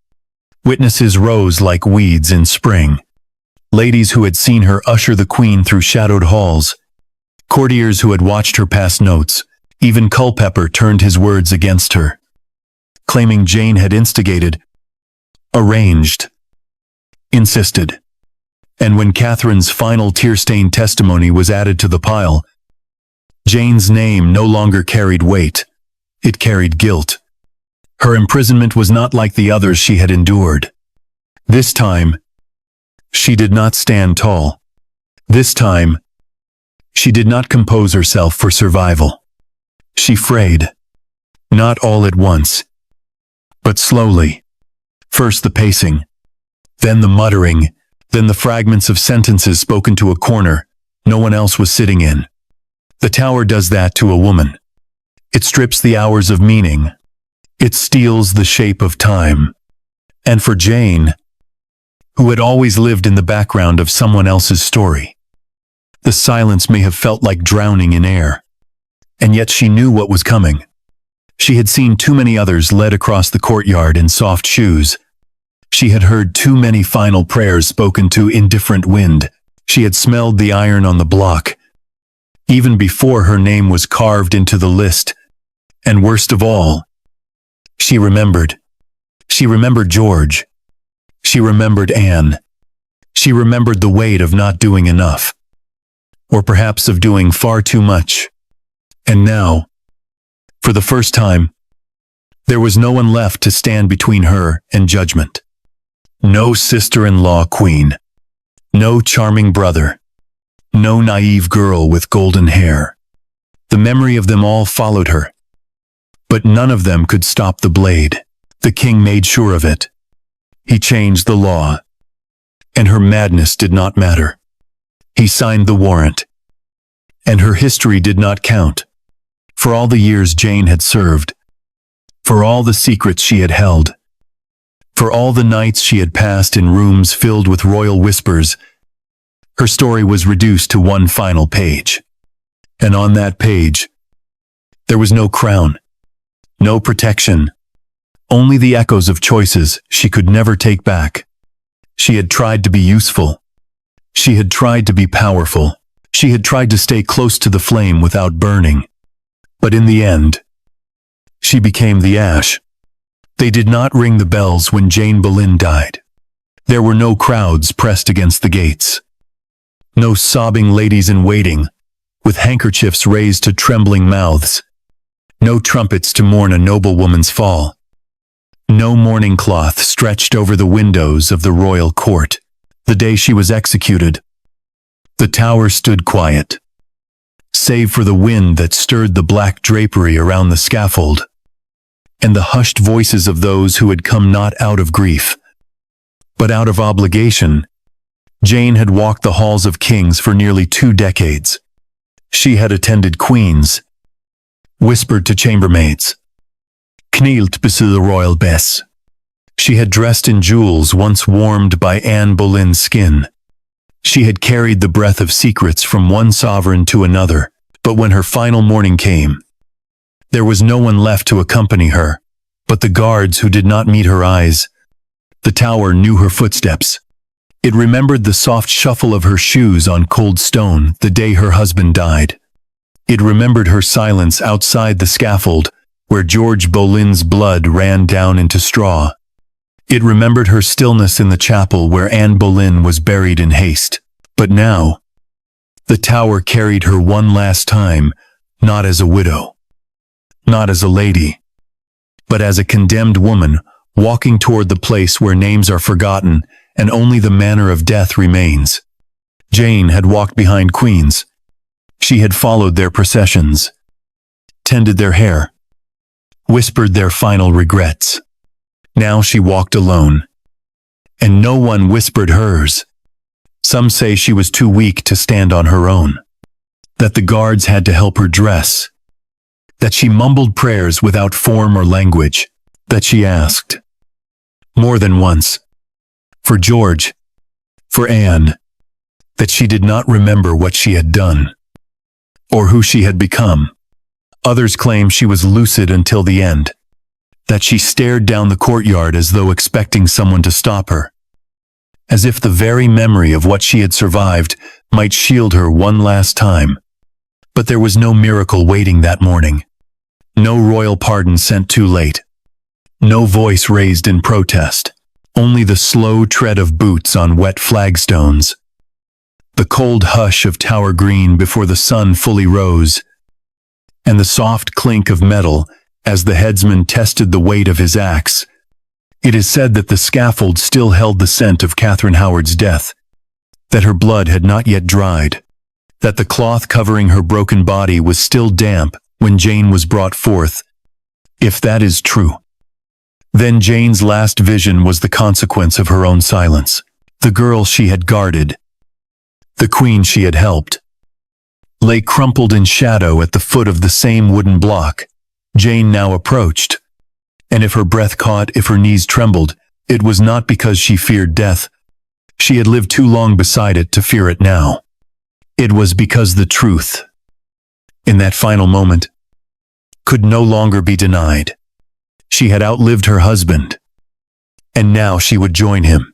Witnesses rose like weeds in spring. Ladies who had seen her usher the queen through shadowed halls, courtiers who had watched her pass notes. Even Culpeper turned his words against her, claiming Jane had instigated, arranged, insisted. And when Catherine's final tear-stained testimony was added to the pile, Jane's name no longer carried weight. It carried guilt. Her imprisonment was not like the others she had endured. This time, she did not stand tall. This time, she did not compose herself for survival. She frayed, not all at once, but slowly. First the pacing, then the muttering, then the fragments of sentences spoken to a corner no one else was sitting in. The tower does that to a woman. It strips the hours of meaning. It steals the shape of time. And for Jane, who had always lived in the background of someone else's story, the silence may have felt like drowning in air. And yet she knew what was coming. She had seen too many others led across the courtyard in soft shoes. She had heard too many final prayers spoken to indifferent wind. She had smelled the iron on the block, even before her name was carved into the list. And worst of all, she remembered. She remembered George. She remembered Anne. She remembered the weight of not doing enough, or perhaps of doing far too much. And now, for the first time, there was no one left to stand between her and judgment. No sister-in-law queen. No charming brother. No naive girl with golden hair. The memory of them all followed her. But none of them could stop the blade. The king made sure of it. He changed the law. And her madness did not matter. He signed the warrant. And her history did not count. For all the years Jane had served. For all the secrets she had held. For all the nights she had passed in rooms filled with royal whispers, her story was reduced to one final page. And on that page, there was no crown, no protection, only the echoes of choices she could never take back. She had tried to be useful. She had tried to be powerful. She had tried to stay close to the flame without burning. But in the end, she became the ash. They did not ring the bells when Jane Boleyn died. There were no crowds pressed against the gates. No sobbing ladies in waiting, with handkerchiefs raised to trembling mouths. No trumpets to mourn a noblewoman's fall. No mourning cloth stretched over the windows of the royal court. The day she was executed, the tower stood quiet, save for the wind that stirred the black drapery around the scaffold, and the hushed voices of those who had come not out of grief, but out of obligation. Jane had walked the halls of kings for nearly 2 decades. She had attended queens, whispered to chambermaids, kneeled beside the royal bess. She had dressed in jewels once warmed by Anne Boleyn's skin. She had carried the breath of secrets from one sovereign to another, but when her final morning came, there was no one left to accompany her, but the guards who did not meet her eyes. The tower knew her footsteps. It remembered the soft shuffle of her shoes on cold stone the day her husband died. It remembered her silence outside the scaffold, where George Boleyn's blood ran down into straw. It remembered her stillness in the chapel where Anne Boleyn was buried in haste. But now, the tower carried her one last time, not as a widow, not as a lady, but as a condemned woman walking toward the place where names are forgotten and only the manner of death remains. Jane had walked behind queens. She had followed their processions, tended their hair, whispered their final regrets. Now she walked alone, and no one whispered hers. Some say she was too weak to stand on her own, that the guards had to help her dress, that she mumbled prayers without form or language, that she asked, more than once, for George, for Anne, that she did not remember what she had done, or who she had become. Others claim she was lucid until the end, that she stared down the courtyard as though expecting someone to stop her, as if the very memory of what she had survived might shield her one last time. But there was no miracle waiting that morning. No royal pardon sent too late. No voice raised in protest. Only the slow tread of boots on wet flagstones. The cold hush of Tower Green before the sun fully rose. And the soft clink of metal as the headsman tested the weight of his axe. It is said that the scaffold still held the scent of Catherine Howard's death, that her blood had not yet dried, that the cloth covering her broken body was still damp when Jane was brought forth. If that is true, then Jane's last vision was the consequence of her own silence. The girl she had guarded, the queen she had helped, lay crumpled in shadow at the foot of the same wooden block Jane now approached. And if her breath caught, if her knees trembled, it was not because she feared death. She had lived too long beside it to fear it now. It was because the truth, in that final moment, could no longer be denied. She had outlived her husband, and now she would join him.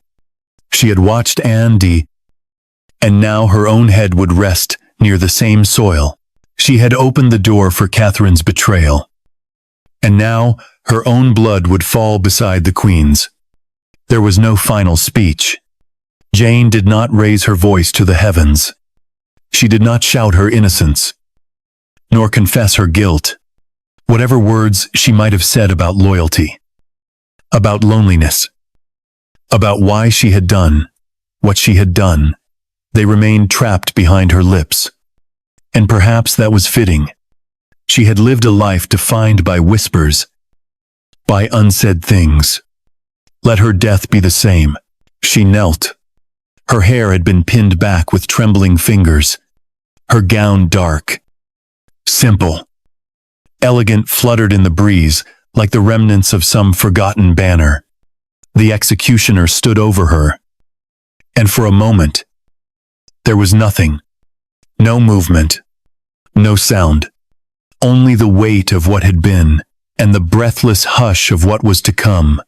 She had watched Andy, and now her own head would rest near the same soil. She had opened the door for Catherine's betrayal, and now her own blood would fall beside the Queen's. There was no final speech. Jane did not raise her voice to the heavens. She did not shout her innocence, nor confess her guilt. Whatever words she might have said about loyalty, about loneliness, about why she had done what she had done, they remained trapped behind her lips. And perhaps that was fitting. She had lived a life defined by whispers, by unsaid things, Let her death be the same. She knelt. Her hair had been pinned back with trembling fingers. Her gown dark, simple, elegant, fluttered in the breeze like the remnants of some forgotten banner. The executioner stood over her, and for a moment, there was nothing. No movement, no sound, only the weight of what had been and the breathless hush of what was to come.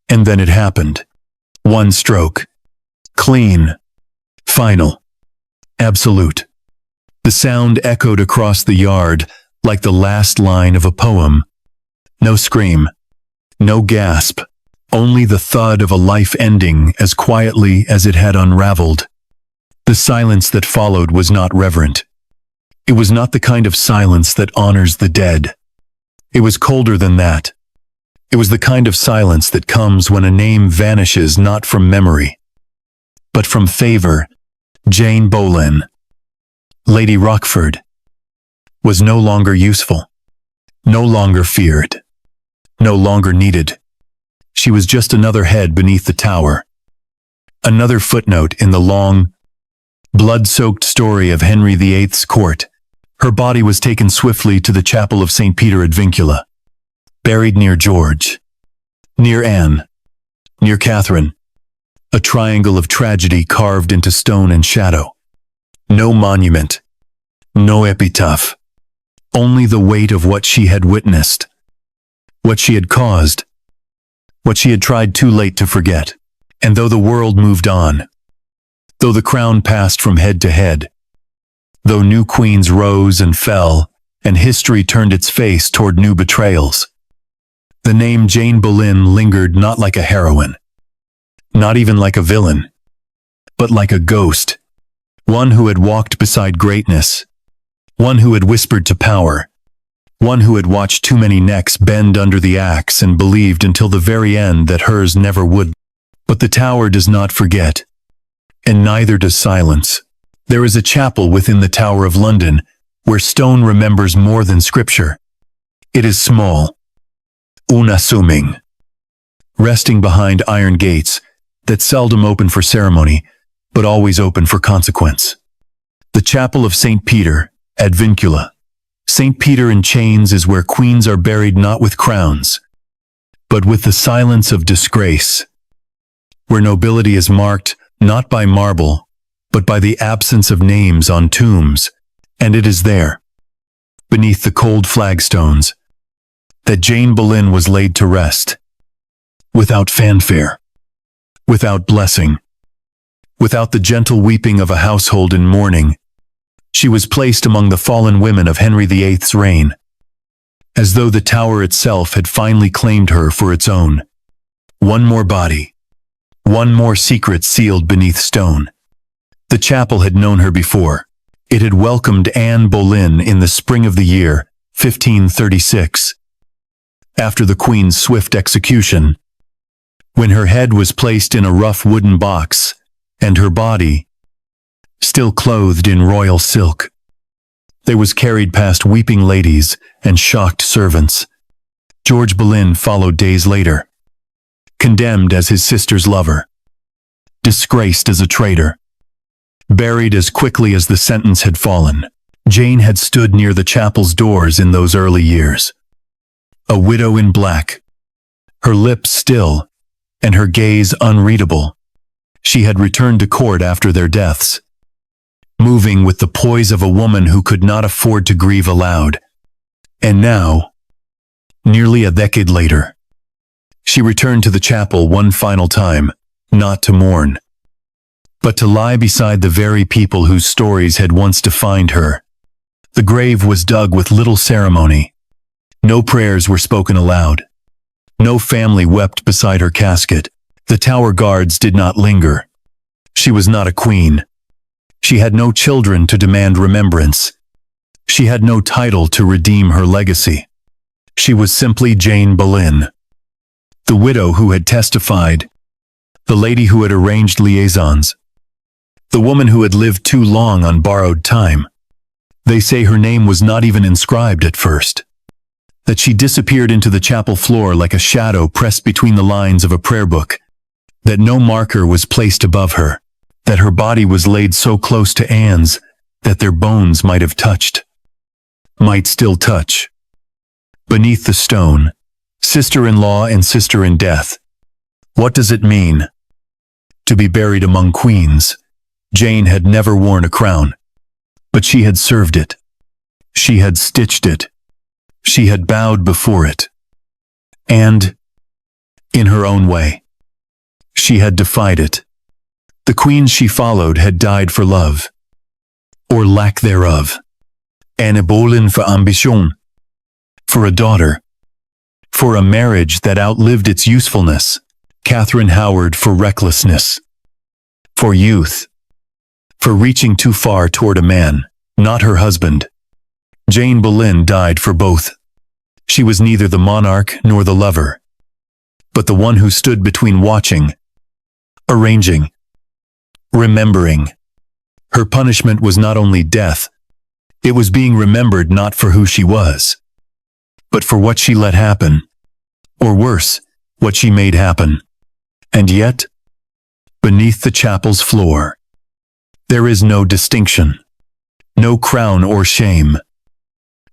And then it happened. One stroke. Clean. Final. Absolute. The sound echoed across the yard like the last line of a poem. No scream. No gasp. Only the thud of a life ending as quietly as it had unraveled. The silence that followed was not reverent. It was not the kind of silence that honors the dead. It was colder than that. It was the kind of silence that comes when a name vanishes not from memory, but from favor. Jane Boleyn, Lady Rochford, was no longer useful, no longer feared, no longer needed. She was just another head beneath the tower, another footnote in the long, blood-soaked story of Henry VIII's court. Her body was taken swiftly to the chapel of St. Peter ad Vincula, buried near George, near Anne, near Catherine, a triangle of tragedy carved into stone and shadow. No monument, no epitaph, only the weight of what she had witnessed, what she had caused, what she had tried too late to forget. And though the world moved on, though the crown passed from head to head, though new queens rose and fell, and history turned its face toward new betrayals, the name Jane Boleyn lingered not like a heroine, not even like a villain, but like a ghost, one who had walked beside greatness, one who had whispered to power, one who had watched too many necks bend under the axe and believed until the very end that hers never would. But the tower does not forget, and neither does silence. There is a chapel within the Tower of London where stone remembers more than scripture. It is small, unassuming, resting behind iron gates that seldom open for ceremony, but always open for consequence. The chapel of St. Peter ad Vincula. St. Peter in chains is where queens are buried not with crowns, but with the silence of disgrace, where nobility is marked not by marble, but by the absence of names on tombs. And it is there, beneath the cold flagstones, that Jane Boleyn was laid to rest, without fanfare, without blessing, without the gentle weeping of a household in mourning. She was placed among the fallen women of Henry VIII's reign, as though the tower itself had finally claimed her for its own. One more body, one more secret sealed beneath stone. The chapel had known her before. It had welcomed Anne Boleyn in the spring of the year 1536, after the Queen's swift execution, when her head was placed in a rough wooden box, and her body, still clothed in royal silk, they was carried past weeping ladies and shocked servants. George Boleyn followed days later, condemned as his sister's lover, disgraced as a traitor, buried as quickly as the sentence had fallen. Jane had stood near the chapel's doors in those early years, a widow in black, her lips still, and her gaze unreadable. She had returned to court after their deaths, moving with the poise of a woman who could not afford to grieve aloud. And now, nearly a decade later, she returned to the chapel one final time, not to mourn, but to lie beside the very people whose stories had once defined her. The grave was dug with little ceremony. No prayers were spoken aloud. No family wept beside her casket. The tower guards did not linger. She was not a queen. She had no children to demand remembrance. She had no title to redeem her legacy. She was simply Jane Boleyn, the widow who had testified, the lady who had arranged liaisons, the woman who had lived too long on borrowed time. They say her name was not even inscribed at first. that she disappeared into the chapel floor like a shadow pressed between the lines of a prayer book, that no marker was placed above her, that her body was laid so close to Anne's that their bones might have touched, might still touch. Beneath the stone, sister-in-law and sister in death. What does it mean to be buried among queens? Jane had never worn a crown, but she had served it. She had stitched it. She had bowed before it. And, in her own way, she had defied it. The queens she followed had died for love, or lack thereof. Anne Boleyn for ambition, for a daughter, for a marriage that outlived its usefulness. Catherine Howard for recklessness, for youth, for reaching too far toward a man, not her husband. Jane Boleyn died for both. She was neither the monarch nor the lover, but the one who stood between watching, arranging, remembering. Her punishment was not only death, it was being remembered not for who she was, but for what she let happen, or worse, what she made happen. And yet, beneath the chapel's floor, there is no distinction, no crown or shame,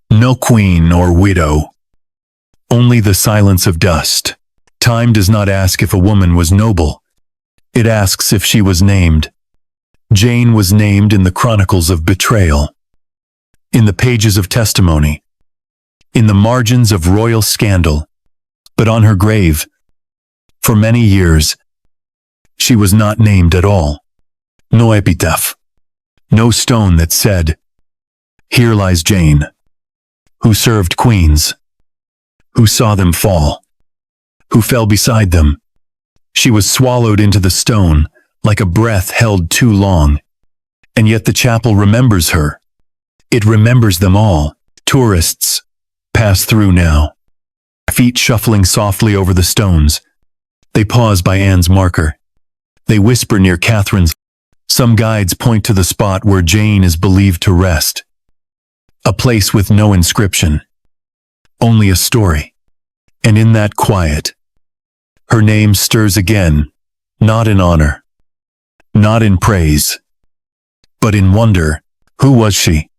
no queen or widow, only the silence of dust. Time does not ask if a woman was noble, it asks if she was named. Jane was named in the chronicles of betrayal, in the pages of testimony, in the margins of royal scandal, but on her grave, for many years, she was not named at all. No epitaph, no stone that said, "Here lies Jane, who served queens, who saw them fall, who fell beside them." She was swallowed into the stone like a breath held too long. And yet the chapel remembers her. It remembers them all. Tourists pass through now, feet shuffling softly over the stones. They pause by Anne's marker. They whisper near Catherine's. Some guides point to the spot where Jane is believed to rest. A place with no inscription, only a story. And in that quiet, her name stirs again, not in honor, not in praise, but in wonder. Who was she?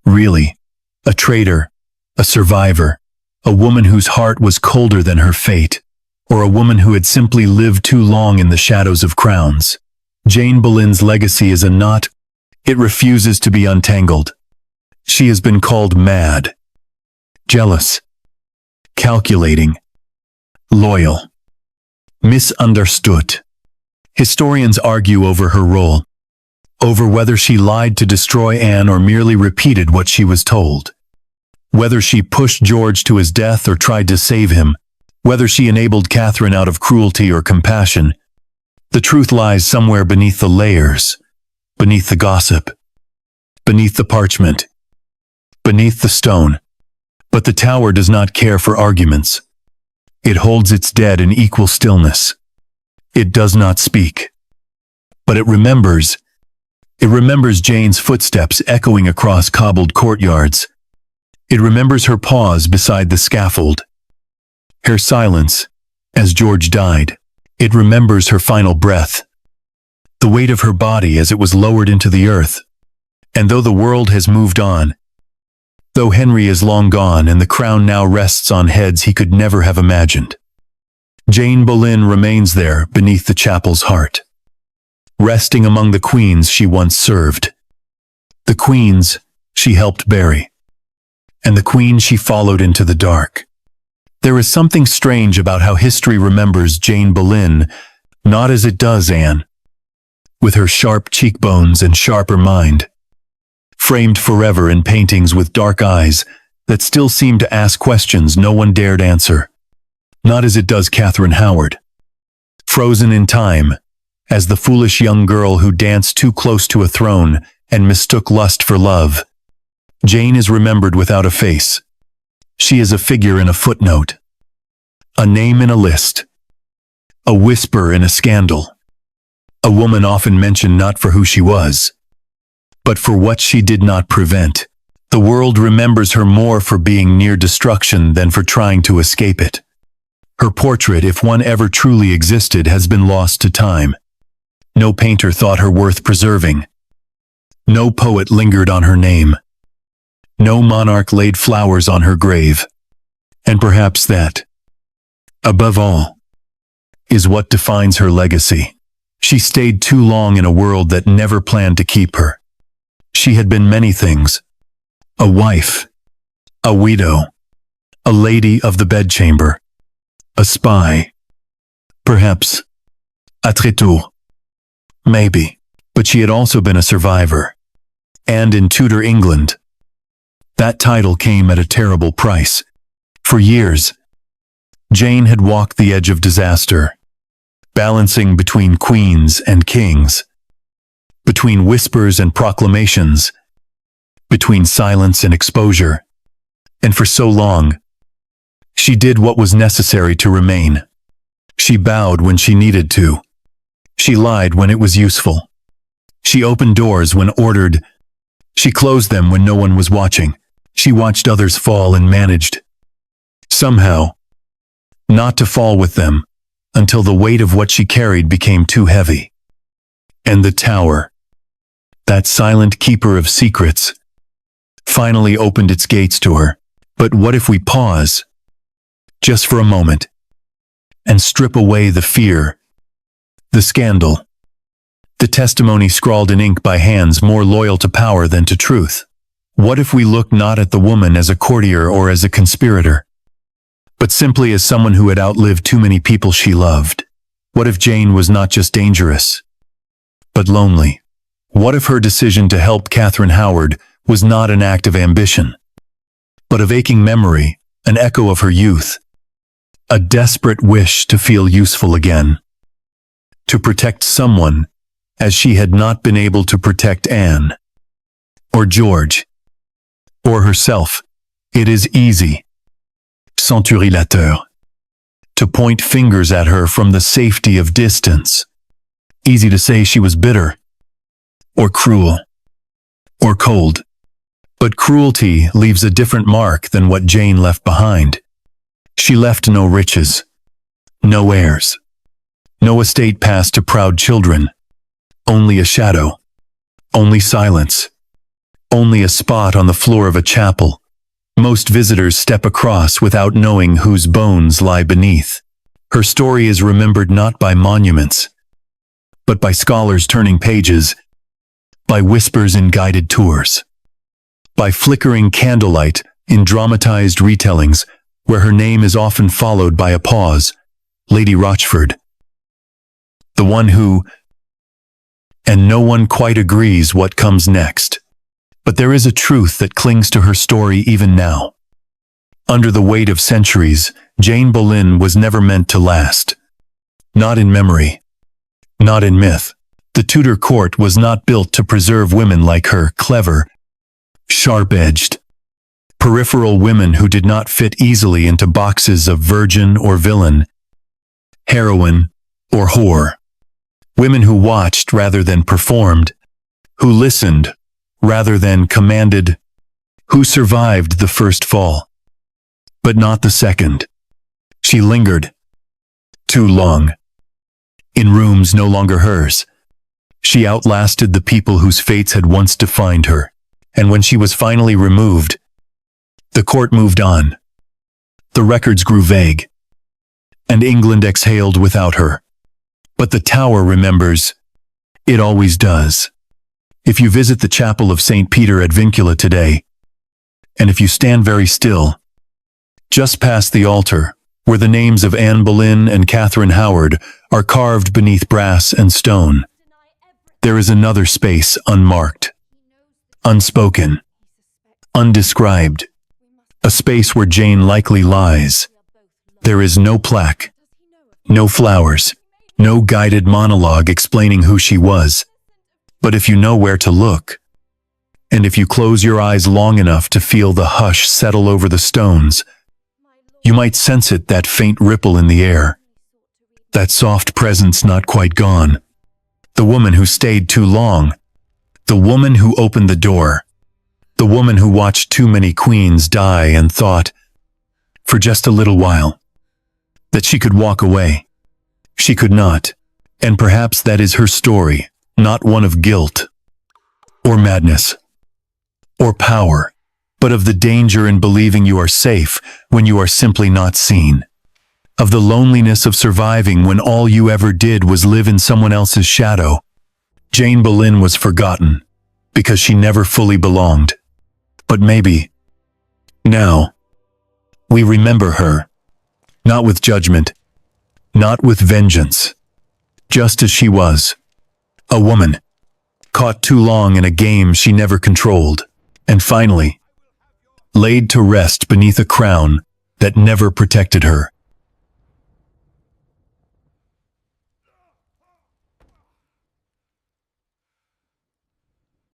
Really, a traitor, a survivor, a woman whose heart was colder than her fate, or a woman who had simply lived too long in the shadows of crowns? Jane Boleyn's legacy is a knot. It refuses to be untangled. She has been called mad, jealous, calculating, loyal, misunderstood. Historians argue over her role, over whether she lied to destroy Anne or merely repeated what she was told, whether she pushed George to his death or tried to save him, whether she enabled Catherine out of cruelty or compassion. The truth lies somewhere beneath the layers, beneath the gossip, beneath the parchment, beneath the stone. But the tower does not care for arguments. It holds its dead in equal stillness. It does not speak. But it remembers. It remembers Jane's footsteps echoing across cobbled courtyards. It remembers her pause beside the scaffold, her silence as George died. It remembers her final breath, the weight of her body as it was lowered into the earth. And though the world has moved on, though Henry is long gone and the crown now rests on heads he could never have imagined, Jane Boleyn remains there beneath the chapel's heart, resting among the queens she once served, the queens she helped bury, and the queen she followed into the dark. There is something strange about how history remembers Jane Boleyn, not as it does Anne, with her sharp cheekbones and sharper mind, framed forever in paintings with dark eyes that still seem to ask questions no one dared answer. Not as it does Catherine Howard, frozen in time, as the foolish young girl who danced too close to a throne and mistook lust for love. Jane is remembered without a face. She is a figure in a footnote, a name in a list, a whisper in a scandal, a woman often mentioned not for who she was, but for what she did not prevent. The world remembers her more for being near destruction than for trying to escape it. Her portrait, if one ever truly existed, has been lost to time. No painter thought her worth preserving. No poet lingered on her name. No monarch laid flowers on her grave. And perhaps that, above all, is what defines her legacy. She stayed too long in a world that never planned to keep her. She had been many things. A wife, a widow, a lady of the bedchamber, a spy, perhaps a traiteur, maybe, but she had also been a survivor. And in Tudor England, that title came at a terrible price. For years, Jane had walked the edge of disaster, balancing between queens and kings, between whispers and proclamations, between silence and exposure. And for so long, she did what was necessary to remain. She bowed when she needed to. She lied when it was useful. She opened doors when ordered. She closed them when no one was watching. She watched others fall and managed, somehow, not to fall with them, until the weight of what she carried became too heavy. And the tower, that silent keeper of secrets, finally opened its gates to her. But what if we pause, just for a moment, and strip away the fear, the scandal, the testimony scrawled in ink by hands more loyal to power than to truth? What if we look not at the woman as a courtier or as a conspirator, but simply as someone who had outlived too many people she loved? What if Jane was not just dangerous, but lonely? What if her decision to help Catherine Howard was not an act of ambition, but of aching memory, an echo of her youth, a desperate wish to feel useful again, to protect someone as she had not been able to protect Anne, or George, or herself? It is easy, censurilateur, to point fingers at her from the safety of distance. Easy to say she was bitter, or cruel, or cold. But cruelty leaves a different mark than what Jane left behind. She left no riches, no heirs, no estate passed to proud children, only a shadow, only silence, only a spot on the floor of a chapel most visitors step across without knowing whose bones lie beneath. Her story is remembered not by monuments, but by scholars turning pages, by whispers in guided tours, by flickering candlelight in dramatized retellings where her name is often followed by a pause. Lady Rochford, the one who, and no one quite agrees what comes next. But there is a truth that clings to her story even now. Under the weight of centuries, Jane Boleyn was never meant to last. Not in memory, not in myth. The Tudor court was not built to preserve women like her, clever, sharp-edged, peripheral women who did not fit easily into boxes of virgin or villain, heroine or whore. Women who watched rather than performed, who listened rather than commanded, who survived the first fall, but not the second. She lingered too long in rooms no longer hers. She outlasted the people whose fates had once defined her, and when she was finally removed, the court moved on. The records grew vague, and England exhaled without her. But the tower remembers. It always does. If you visit the chapel of St. Peter at Vincula today, and if you stand very still, just past the altar, where the names of Anne Boleyn and Catherine Howard are carved beneath brass and stone, there is another space unmarked, unspoken, undescribed, a space where Jane likely lies. There is no plaque, no flowers, no guided monologue explaining who she was. But if you know where to look, and if you close your eyes long enough to feel the hush settle over the stones, you might sense it, that faint ripple in the air, that soft presence not quite gone. The woman who stayed too long, the woman who opened the door, The woman who watched too many queens die and thought, for just a little while, that she could walk away. She could not, and perhaps that is her story, not one of guilt, or madness, or power, but of the danger in believing you are safe when you are simply not seen. Of the loneliness of surviving when all you ever did was live in someone else's shadow. Jane Boleyn was forgotten, because she never fully belonged. But maybe, now, we remember her, not with judgment, not with vengeance, just as she was, a woman, caught too long in a game she never controlled, and finally, laid to rest beneath a crown that never protected her.